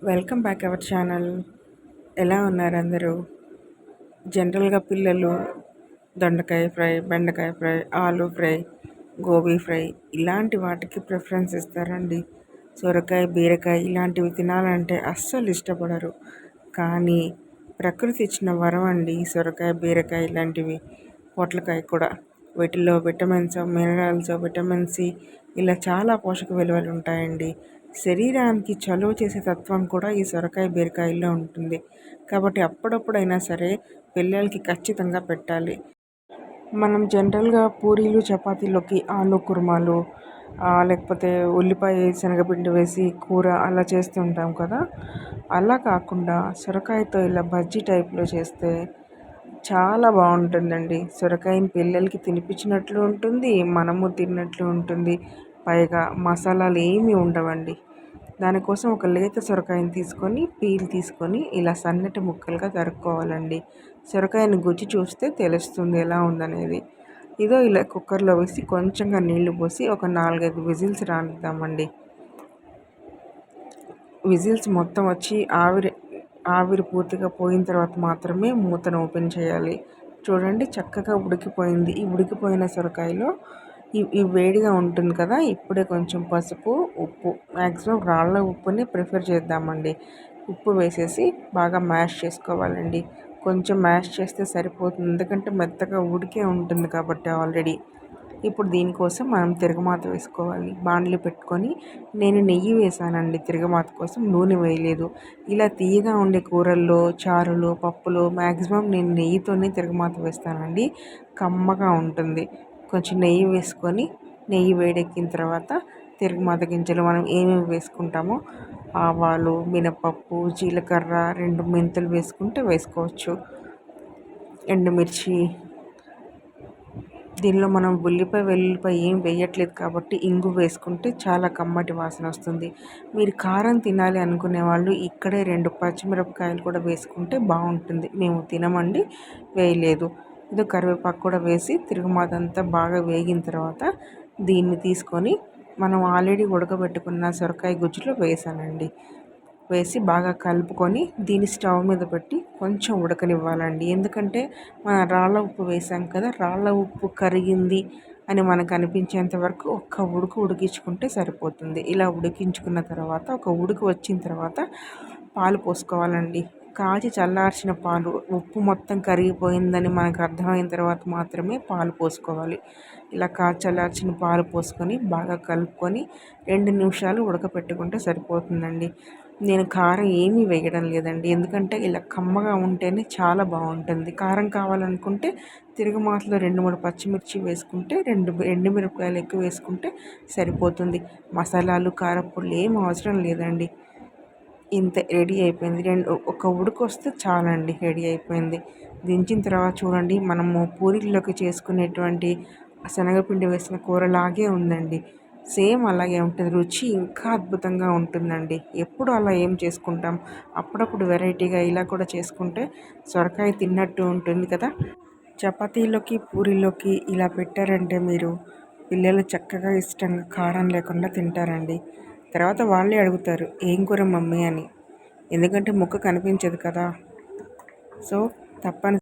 Welcome back our channel. ఎలా ఉన్నారు అందరూ? జనరల్గా పిల్లలు దొండకాయ ఫ్రై, బెండకాయ fry, aloo fry, gobi fry ఇలాంటి వాటికి ప్రిఫరెన్స్ ఇస్తారండి. సొరకాయ, బీరకాయ ఇలాంటివి తినాలంటే అస్సలు ఇష్టపడరు. కానీ ప్రకృతి ఇచ్చిన వరం అండి సొరకాయ, బీరకాయ ఇలాంటివి. పొట్లకాయ కూడా. వీటిల్లో విటమిన్స్, మినరల్స్, విటమిన్ సి ఇలా చాలా పోషక విలువలు ఉంటాయండి. శరీరానికి చలువ చేసే తత్వం కూడా ఈ సొరకాయ, బీరకాయల్లో ఉంటుంది. కాబట్టి అప్పుడప్పుడైనా సరే పిల్లలకి ఖచ్చితంగా పెట్టాలి. మనం జనరల్గా పూరీలు, చపాతీలోకి ఆలు కుర్మాలు, లేకపోతే ఉల్లిపాయ, శనగపిండి వేసి కూర అలా చేస్తుంటాం కదా. అలా కాకుండా సొరకాయతో ఇలా బజ్జీ టైప్లో చేస్తే చాలా బాగుంటుందండి. సొరకాయని పిల్లలకి తినిపించినట్లు ఉంటుంది, మనము తిన్నట్లు ఉంటుంది. పైగా మసాలాలు ఏమీ ఉండవండి. దానికోసం ఒక లేత సొరకాయని తీసుకొని పీల్ తీసుకొని ఇలా సన్నటి ముక్కలుగా తరుక్కోవాలండి. సొరకాయని గుజ్జు చూస్తే తెలుస్తుంది ఎలా ఉందనేది. ఇదో ఇలా కుక్కర్లో వేసి కొంచెంగా నీళ్లు పోసి ఒక 4-5 విజిల్స్ రానిద్దామండి. విజిల్స్ మొత్తం వచ్చి ఆవిరి పూర్తిగా పోయిన తర్వాత మాత్రమే మూతను ఓపెన్ చేయాలి. చూడండి చక్కగా ఉడికిపోయింది. ఈ ఉడికిపోయిన సొరకాయలో ఈ వేడిగా ఉంటుంది కదా, ఇప్పుడే కొంచెం పసుపు, ఉప్పు, మ్యాక్సిమం రాళ్ళ ఉప్పుని ప్రిఫర్ చేద్దామండి. ఉప్పు వేసేసి బాగా మ్యాష్ చేసుకోవాలండి. కొంచెం మ్యాష్ చేస్తే సరిపోతుంది, ఎందుకంటే మెత్తగా ఉడికే ఉంటుంది కాబట్టి ఆల్రెడీ. ఇప్పుడు దీనికోసం మనం తిరగమాత వేసుకోవాలి. బాండ్లీ పెట్టుకొని నేను నెయ్యి వేసానండి తిరగమాత కోసం, నూనె వేయలేదు. ఇలా తీయగా ఉండే కూరల్లో, చారులు, పప్పులు మ్యాక్సిమం నేను నెయ్యితోనే తిరగమాత వేస్తానండి. కమ్మగా ఉంటుంది. కొంచెం నెయ్యి వేసుకొని, నెయ్యి వేడెక్కిన తర్వాత తిరగమాత గింజలు మనం ఏమేమి వేసుకుంటామో ఆవాలు, మినపప్పు, జీలకర్ర, 2 మెంతులు వేసుకుంటే వేసుకోవచ్చు. ఎండుమిర్చి. దీనిలో మనం ఉల్లిపాయ, వెల్లుల్లిపాయ ఏం వేయట్లేదు కాబట్టి ఇంగు వేసుకుంటే చాలా కమ్మటి వాసన వస్తుంది. మీరు కారం తినాలి అనుకునే వాళ్ళు ఇక్కడే 2 పచ్చిమిరపకాయలు కూడా వేసుకుంటే బాగుంటుంది. మేము తినమండి, వేయలేదు. ఇది కరివేపాకు కూడా వేసి తిరుగుమాత అంతా బాగా వేగిన తర్వాత దీన్ని తీసుకొని మనం ఆల్రెడీ ఉడకబెట్టుకున్న సొరకాయ గుజ్జులో వేసానండి. వేసి బాగా కలుపుకొని దీన్ని స్టవ్ మీద పెట్టి కొంచెం ఉడకనివ్వాలండి. ఎందుకంటే మనం రాళ్ళ ఉప్పు వేసాం కదా, రాళ్ళ ఉప్పు కరిగింది అని మనకు అనిపించేంత వరకు ఒక్క ఉడికించుకుంటే సరిపోతుంది. ఇలా ఉడికించుకున్న తర్వాత ఒక ఉడికి వచ్చిన తర్వాత పాలు పోసుకోవాలండి. కాచి చల్లార్చిన పాలు, ఉప్పు మొత్తం కరిగిపోయిందని మనకు అర్థమైన తర్వాత మాత్రమే పాలు పోసుకోవాలి. ఇలా కాచి చల్లార్చిన పాలు పోసుకొని బాగా కలుపుకొని 2 నిమిషాలు ఉడకపెట్టుకుంటే సరిపోతుందండి. నేను కారం ఏమీ వేయడం లేదండి, ఎందుకంటే ఇలా కమ్మగా ఉంటేనే చాలా బాగుంటుంది. కారం కావాలనుకుంటే తిరగమాతలో 2-3 పచ్చిమిర్చి వేసుకుంటే, 2 ఎండుమిరపకాయలు ఎక్కువ వేసుకుంటే సరిపోతుంది. మసాలాలు, కారపొడులు ఏం అవసరం లేదండి. ఇంతే, రెడీ అయిపోయింది. ఒక ఉడుకు వస్తే చాలండి, రెడీ అయిపోయింది. దించిన తర్వాత చూడండి, మనము పూరీల్లోకి చేసుకునేటువంటి శనగపిండి వేసిన కూరలాగే ఉందండి. సేమ్ అలాగే ఉంటుంది. రుచి ఇంకా అద్భుతంగా ఉంటుందండి. ఎప్పుడు అలా ఏం చేసుకుంటాం, అప్పుడప్పుడు వెరైటీగా ఇలా కూడా చేసుకుంటే సొరకాయ తిన్నట్టు ఉంటుంది కదా. చపాతీలోకి, పూరీలోకి ఇలా పెట్టారంటే మీరు పిల్లలు చక్కగా ఇష్టంగా కారం లేకుండా తింటారండి. తర్వాత వాళ్ళే అడుగుతారు ఏం కూర మమ్మీ అని, ఎందుకంటే ముక్క కనిపించదు కదా. సో తప్పని